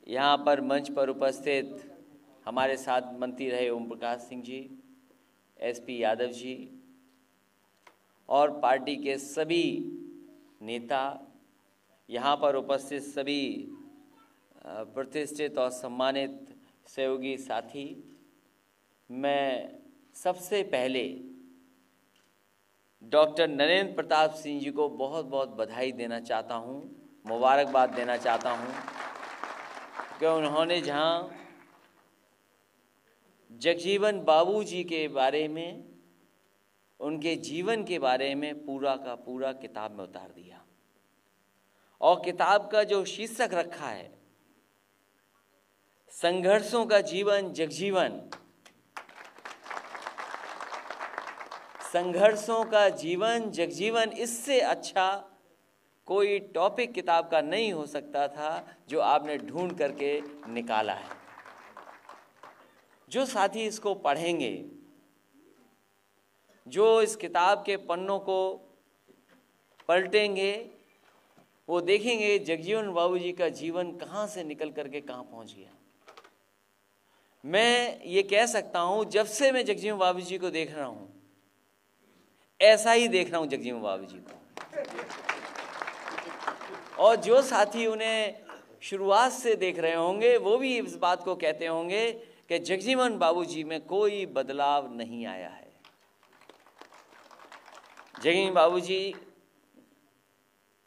यहाँ पर मंच पर उपस्थित हमारे साथ मंत्री रहे ओम प्रकाश सिंह जी, एसपी यादव जी और पार्टी के सभी नेता, यहाँ पर उपस्थित सभी प्रतिष्ठित और सम्मानित सहयोगी साथी, मैं सबसे पहले डॉक्टर नरेंद्र प्रताप सिंह जी को बहुत बहुत बधाई देना चाहता हूँ, मुबारकबाद देना चाहता हूँ कि उन्होंने जहाँ जगजीवन बाबूजी के बारे में, उनके जीवन के बारे में पूरा का पूरा किताब में उतार दिया और किताब का जो शीर्षक रखा है संघर्षों का जीवन जगजीवन, संघर्षों का जीवन जगजीवन, इससे अच्छा कोई टॉपिक किताब का नहीं हो सकता था जो आपने ढूंढ करके निकाला है। जो साथी इसको पढ़ेंगे, जो इस किताब के पन्नों को पलटेंगे, वो देखेंगे जगजीवन बाबूजी का जीवन कहाँ से निकल करके कहाँ पहुँच गया। मैं ये कह सकता हूँ, जब से मैं जगजीवन बाबूजी को देख रहा हूँ, ऐसा ही देख रहा हूँ जगजीवन बाबूजी को। और जो साथी उन्हें शुरुआत से देख रहे होंगे वो भी इस बात को कहते होंगे कि जगजीवन बाबूजी में कोई बदलाव नहीं आया है। जगजीवन बाबूजी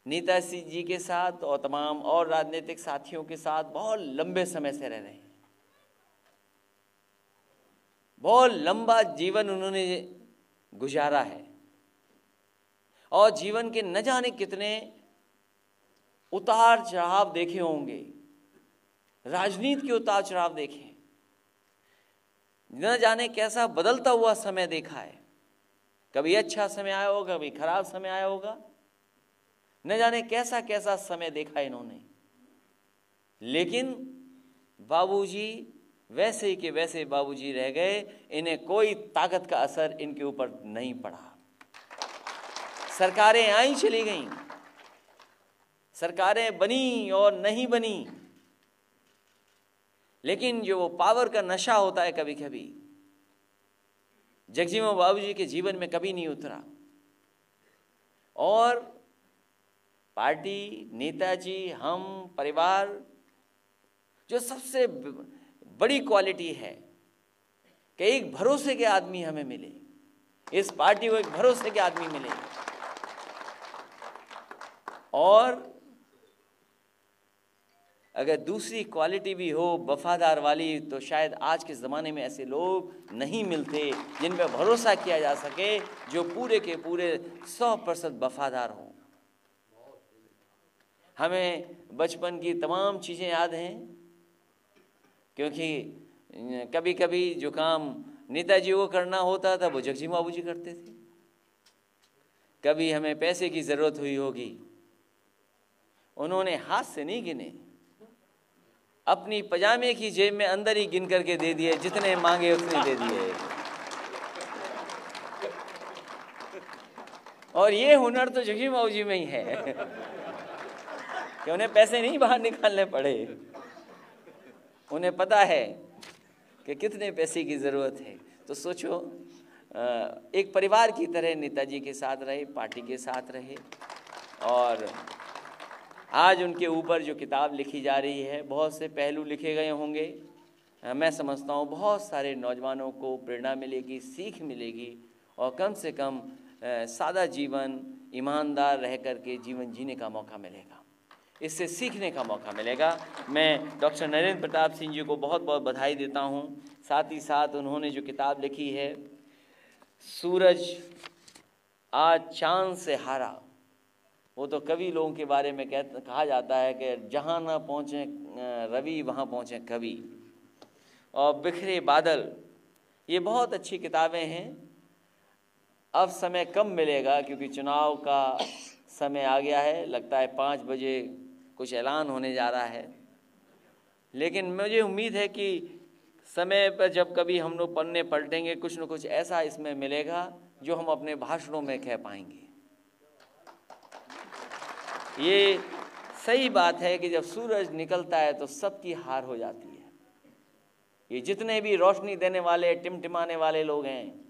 नेताजी जी के साथ और तमाम और राजनीतिक साथियों के साथ बहुत लंबे समय से रह रहे हैं। बहुत लंबा जीवन उन्होंने गुजारा है और जीवन के न जाने कितने उतार चढ़ाव देखे होंगे, राजनीति के उतार चढ़ाव देखे, न जाने कैसा बदलता हुआ समय देखा है। कभी अच्छा समय आया होगा, कभी खराब समय आया होगा, न जाने कैसा कैसा समय देखा इन्होंने। लेकिन बाबूजी वैसे ही के वैसे बाबूजी रह गए, इन्हें कोई ताकत का असर इनके ऊपर नहीं पड़ा। सरकारें आई चली गईं, सरकारें बनी और नहीं बनी, लेकिन जो वो पावर का नशा होता है कभी कभी जगजीवन बाबूजी के जीवन में कभी नहीं उतरा। और पार्टी, नेताजी, हम, परिवार, जो सबसे बड़ी क्वालिटी है कि एक भरोसे के आदमी हमें मिले, इस पार्टी को एक भरोसे के आदमी मिले। और अगर दूसरी क्वालिटी भी हो वफादार वाली, तो शायद आज के ज़माने में ऐसे लोग नहीं मिलते जिन पर भरोसा किया जा सके, जो पूरे के पूरे 100% वफादार हों। हमें बचपन की तमाम चीज़ें याद हैं, क्योंकि कभी कभी जो काम नेताजी को करना होता था वो जगजीवन बाबूजी करते थे। कभी हमें पैसे की ज़रूरत हुई होगी, उन्होंने हाथ से नहीं गिने, अपनी पजामे की जेब में अंदर ही गिन करके दे दिए, जितने मांगे उतने दे दिए। और ये हुनर तो जगजीवन बाबूजी में ही है कि उन्हें पैसे नहीं बाहर निकालने पड़े, उन्हें पता है कि कितने पैसे की ज़रूरत है। तो सोचो, एक परिवार की तरह नेताजी के साथ रहे, पार्टी के साथ रहे, और आज उनके ऊपर जो किताब लिखी जा रही है, बहुत से पहलू लिखे गए होंगे। मैं समझता हूँ बहुत सारे नौजवानों को प्रेरणा मिलेगी, सीख मिलेगी, और कम से कम सादा जीवन, ईमानदार रह कर के जीवन जीने का मौका मिलेगा, इससे सीखने का मौका मिलेगा। मैं डॉक्टर नरेंद्र प्रताप सिंह जी को बहुत बहुत बधाई देता हूँ। साथ ही साथ उन्होंने जो किताब लिखी है, सूरज आज चांद से हारा, वो तो कवि लोगों के बारे में कहा जाता है कि जहाँ ना पहुँचे रवि वहाँ पहुँचे कवि, और बिखरे बादल, ये बहुत अच्छी किताबें हैं। अब समय कम मिलेगा क्योंकि चुनाव का समय आ गया है, लगता है 5 बजे कुछ ऐलान होने जा रहा है, लेकिन मुझे उम्मीद है कि समय पर जब कभी हम लोग पन्ने पलटेंगे, कुछ न कुछ ऐसा इसमें मिलेगा जो हम अपने भाषणों में कह पाएंगे। ये सही बात है कि जब सूरज निकलता है तो सबकी हार हो जाती है। ये जितने भी रोशनी देने वाले, टिमटिमाने वाले लोग हैं,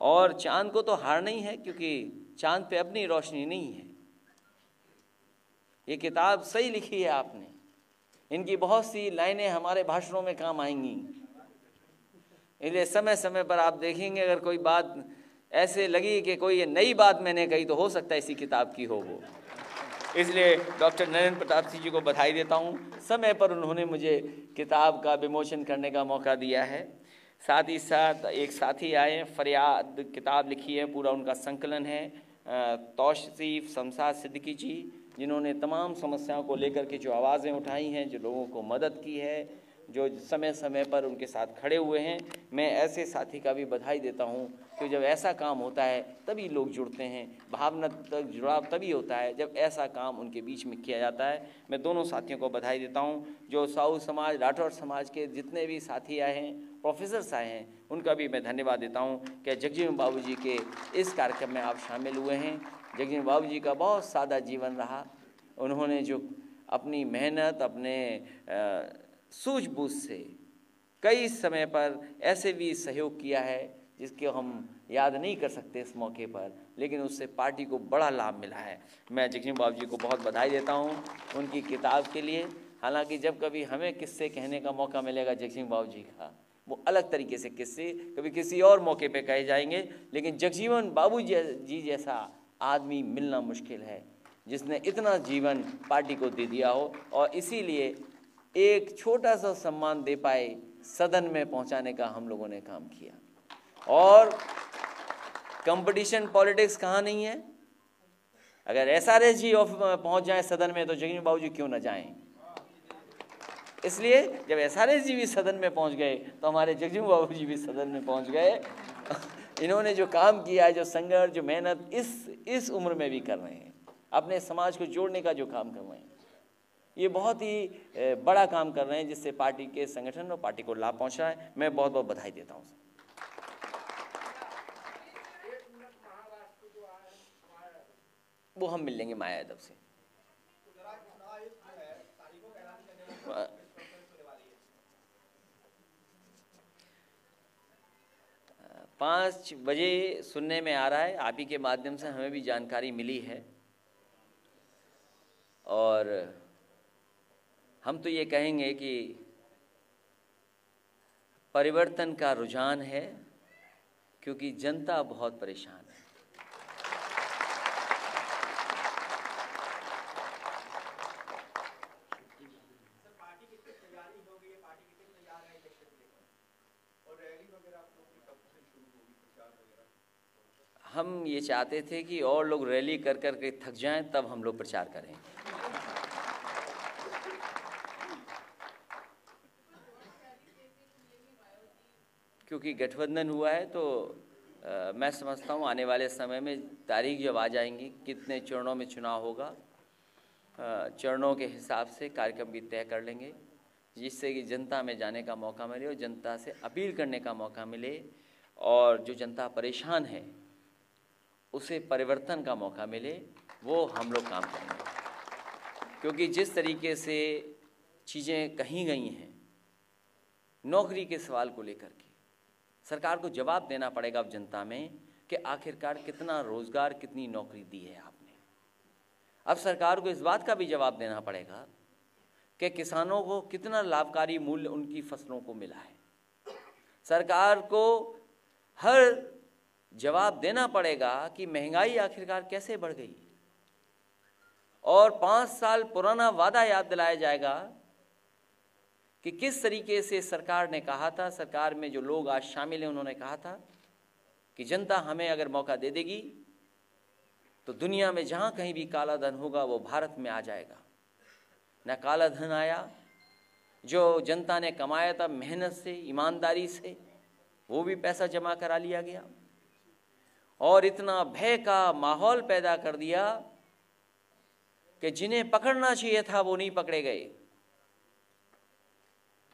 और चांद को तो हार नहीं है, क्योंकि चांद पे अपनी रोशनी नहीं है। ये किताब सही लिखी है आपने, इनकी बहुत सी लाइनें हमारे भाषणों में काम आएंगी। इसलिए समय समय पर आप देखेंगे, अगर कोई बात ऐसे लगी कि कोई ये नई बात मैंने कही, तो हो सकता है इसी किताब की हो वो। इसलिए डॉक्टर नरेंद्र प्रताप सिंह जी को बधाई देता हूँ, समय पर उन्होंने मुझे किताब का विमोचन करने का मौका दिया है। साथ ही साथ एक साथी आए, फरियाद किताब लिखी है, पूरा उनका संकलन है, तौसीफ शमशाद सिद्दीकी जी, जिन्होंने तमाम समस्याओं को लेकर के जो आवाज़ें उठाई हैं, जो लोगों को मदद की है, जो समय समय पर उनके साथ खड़े हुए हैं। मैं ऐसे साथी का भी बधाई देता हूं कि जब ऐसा काम होता है तभी लोग जुड़ते हैं, भावनात्मक जुड़ाव तभी होता है जब ऐसा काम उनके बीच में किया जाता है। मैं दोनों साथियों को बधाई देता हूं, जो साहू समाज, राठौर समाज के जितने भी साथी आए हैं, प्रोफेसर्स आए हैं, उनका भी मैं धन्यवाद देता हूं कि जगजीवन बाबू जी के इस कार्यक्रम में आप शामिल हुए हैं। जगजीवन बाबू जी का बहुत सादा जीवन रहा। उन्होंने जो अपनी मेहनत, अपने सूझबूझ से कई समय पर ऐसे भी सहयोग किया है जिसके हम याद नहीं कर सकते इस मौके पर, लेकिन उससे पार्टी को बड़ा लाभ मिला है। मैं जगजीवन बाबू जी को बहुत बधाई देता हूं उनकी किताब के लिए। हालांकि जब कभी हमें किस्से कहने का मौका मिलेगा जगजीवन बाबू जी का, वो अलग तरीके से किस्से कभी किसी और मौके पे कहे जाएंगे, लेकिन जगजीवन बाबू जी जैसा आदमी मिलना मुश्किल है जिसने इतना जीवन पार्टी को दे दिया हो, और इसीलिए एक छोटा सा सम्मान दे पाए, सदन में पहुंचाने का हम लोगों ने काम किया। और कंपटीशन पॉलिटिक्स कहाँ नहीं है। अगर एसआरएस जी पहुंच जाए सदन में, तो जगजीवन बाबू जी क्यों ना जाएं। इसलिए जब एसआरएस जी भी सदन में पहुंच गए, तो हमारे जगजीवन बाबू जी भी सदन में पहुंच गए। इन्होंने जो काम किया है, जो संघर्ष, जो मेहनत इस उम्र में भी कर रहे हैं, अपने समाज को जोड़ने का जो काम कर रहे हैं, ये बहुत ही बड़ा काम कर रहे हैं, जिससे पार्टी के संगठन और पार्टी को लाभ पहुंचा है। मैं बहुत बहुत बधाई देता हूं। वो हम मिल लेंगे माया यादव से। 5 बजे सुनने में आ रहा है, आप ही के माध्यम से हमें भी जानकारी मिली है। और हम तो ये कहेंगे कि परिवर्तन का रुझान है, क्योंकि जनता बहुत परेशान है। हम ये चाहते थे कि और लोग रैली कर कर के थक जाएं, तब हम लोग प्रचार करें। क्योंकि गठबंधन हुआ है, तो मैं समझता हूँ आने वाले समय में तारीख जब आ जाएंगी, कितने चरणों में चुनाव होगा, चरणों के हिसाब से कार्यक्रम भी तय कर लेंगे, जिससे कि जनता में जाने का मौका मिले और जनता से अपील करने का मौका मिले, और जो जनता परेशान है उसे परिवर्तन का मौका मिले, वो हम लोग काम करेंगे। क्योंकि जिस तरीके से चीज़ें कही गई हैं नौकरी के सवाल को लेकर के, सरकार को जवाब देना पड़ेगा अब जनता में कि आखिरकार कितना रोजगार, कितनी नौकरी दी है आपने। अब सरकार को इस बात का भी जवाब देना पड़ेगा कि किसानों को कितना लाभकारी मूल्य उनकी फसलों को मिला है। सरकार को हर जवाब देना पड़ेगा कि महंगाई आखिरकार कैसे बढ़ गई, और 5 साल पुराना वादा याद दिलाया जाएगा कि किस तरीके से सरकार ने कहा था, सरकार में जो लोग आज शामिल हैं उन्होंने कहा था कि जनता हमें अगर मौका दे देगी तो दुनिया में जहाँ कहीं भी काला धन होगा वो भारत में आ जाएगा। न काला धन आया, जो जनता ने कमाया था मेहनत से, ईमानदारी से, वो भी पैसा जमा करा लिया गया, और इतना भय का माहौल पैदा कर दिया कि जिन्हें पकड़ना चाहिए था वो नहीं पकड़े गए,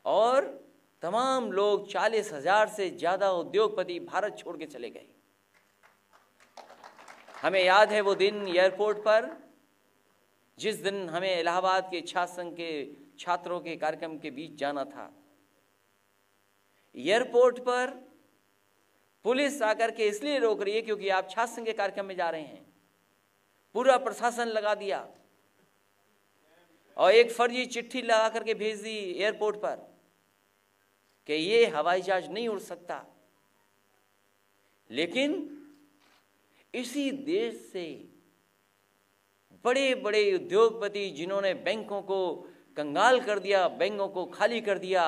और तमाम लोग 40,000 से ज़्यादा उद्योगपति भारत छोड़ के चले गए। हमें याद है वो दिन एयरपोर्ट पर जिस दिन हमें इलाहाबाद के छात्र संघ के छात्रों के कार्यक्रम के बीच जाना था, एयरपोर्ट पर पुलिस आकर के इसलिए रोक रही है क्योंकि आप छात्र संघ के कार्यक्रम में जा रहे हैं। पूरा प्रशासन लगा दिया और एक फर्जी चिट्ठी लगा करके भेज दी एयरपोर्ट पर कि ये हवाई जहाज नहीं उड़ सकता। लेकिन इसी देश से बड़े बड़े उद्योगपति जिन्होंने बैंकों को कंगाल कर दिया, बैंकों को खाली कर दिया,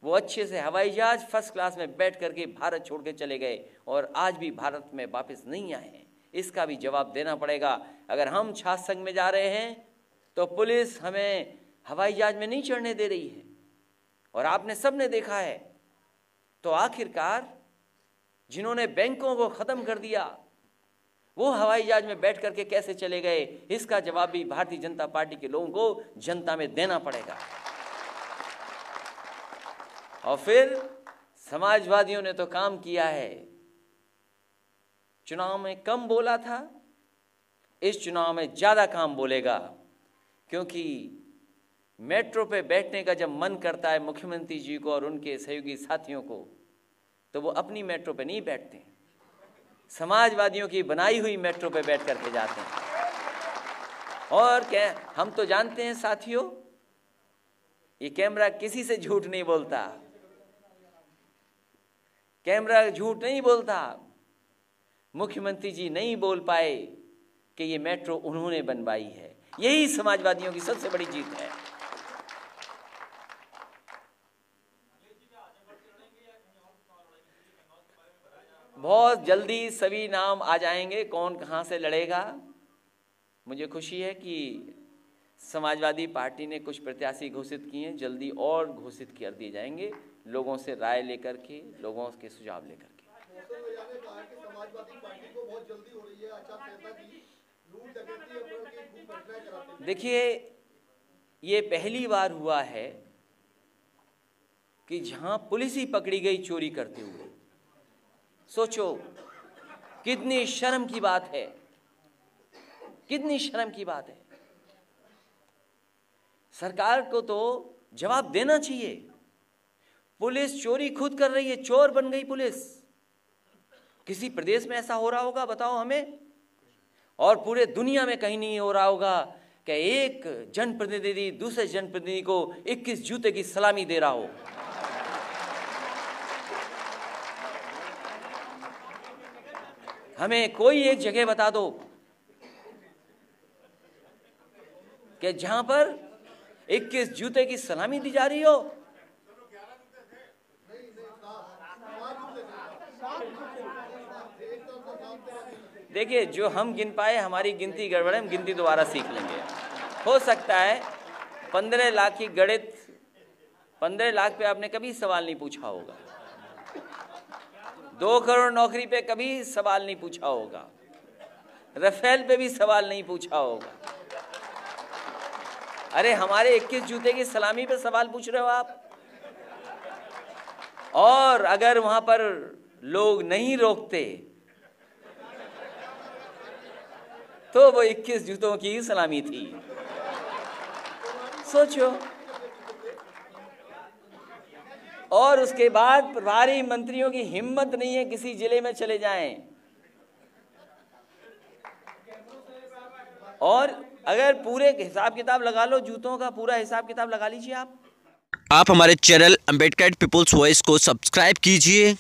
वो अच्छे से हवाई जहाज फर्स्ट क्लास में बैठ करके भारत छोड़ के चले गए और आज भी भारत में वापस नहीं आए हैं। इसका भी जवाब देना पड़ेगा। अगर हम छात्र संघ में जा रहे हैं तो पुलिस हमें हवाई जहाज में नहीं चढ़ने दे रही है, और आपने सबने देखा है। तो आखिरकार जिन्होंने बैंकों को खत्म कर दिया वो हवाई जहाज में बैठ करके कैसे चले गए, इसका जवाब भी भारतीय जनता पार्टी के लोगों को जनता में देना पड़ेगा। और फिर समाजवादियों ने तो काम किया है। चुनाव में कम बोला था, इस चुनाव में ज्यादा काम बोलेगा, क्योंकि मेट्रो पे बैठने का जब मन करता है मुख्यमंत्री जी को और उनके सहयोगी साथियों को, तो वो अपनी मेट्रो पे नहीं बैठते, समाजवादियों की बनाई हुई मेट्रो पे बैठ करके जाते हैं। और क्या, हम तो जानते हैं साथियों, ये कैमरा किसी से झूठ नहीं बोलता, कैमरा झूठ नहीं बोलता। मुख्यमंत्री जी नहीं बोल पाए कि ये मेट्रो उन्होंने बनवाई है। यही समाजवादियों की सबसे बड़ी जीत है। बहुत जल्दी सभी नाम आ जाएंगे, कौन कहां से लड़ेगा। मुझे खुशी है कि समाजवादी पार्टी ने कुछ प्रत्याशी घोषित किए हैं, जल्दी और घोषित कर दिए जाएंगे, लोगों से राय लेकर के, लोगों के सुझाव लेकर के। देखिए, ये पहली बार हुआ है कि जहां पुलिस ही पकड़ी गई चोरी करते हुए। सोचो कितनी शर्म की बात है, कितनी शर्म की बात है। सरकार को तो जवाब देना चाहिए। पुलिस चोरी खुद कर रही है, चोर बन गई पुलिस। किसी प्रदेश में ऐसा हो रहा होगा, बताओ हमें? और पूरे दुनिया में कहीं नहीं हो रहा होगा कि एक जनप्रतिनिधि दूसरे जनप्रतिनिधि को 21 जूते की सलामी दे रहा हो। हमें कोई एक जगह बता दो कि जहां पर 21 जूते की सलामी दी जा रही हो। देखिए, जो हम गिन पाए, हमारी गिनती गड़बड़ है, हम गिनती दोबारा सीख लेंगे। हो सकता है 15 लाख की गणित, 15 लाख पे आपने कभी सवाल नहीं पूछा होगा, 2 करोड़ नौकरी पे कभी सवाल नहीं पूछा होगा, राफेल पे भी सवाल नहीं पूछा होगा। अरे हमारे 21 जूते की सलामी पे सवाल पूछ रहे हो आप। और अगर वहां पर लोग नहीं रोकते तो वो 21 जूतों की सलामी थी। सोचो। और उसके बाद प्रभारी मंत्रियों की हिम्मत नहीं है किसी जिले में चले जाएं। और अगर पूरे हिसाब किताब लगा लो, जूतों का पूरा हिसाब किताब लगा लीजिए आप हमारे चैनल अंबेडकर पीपुल्स वॉइस को सब्सक्राइब कीजिए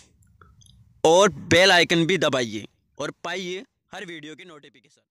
और बेल आइकन भी दबाइए और पाइए हर वीडियो की नोटिफिकेशन।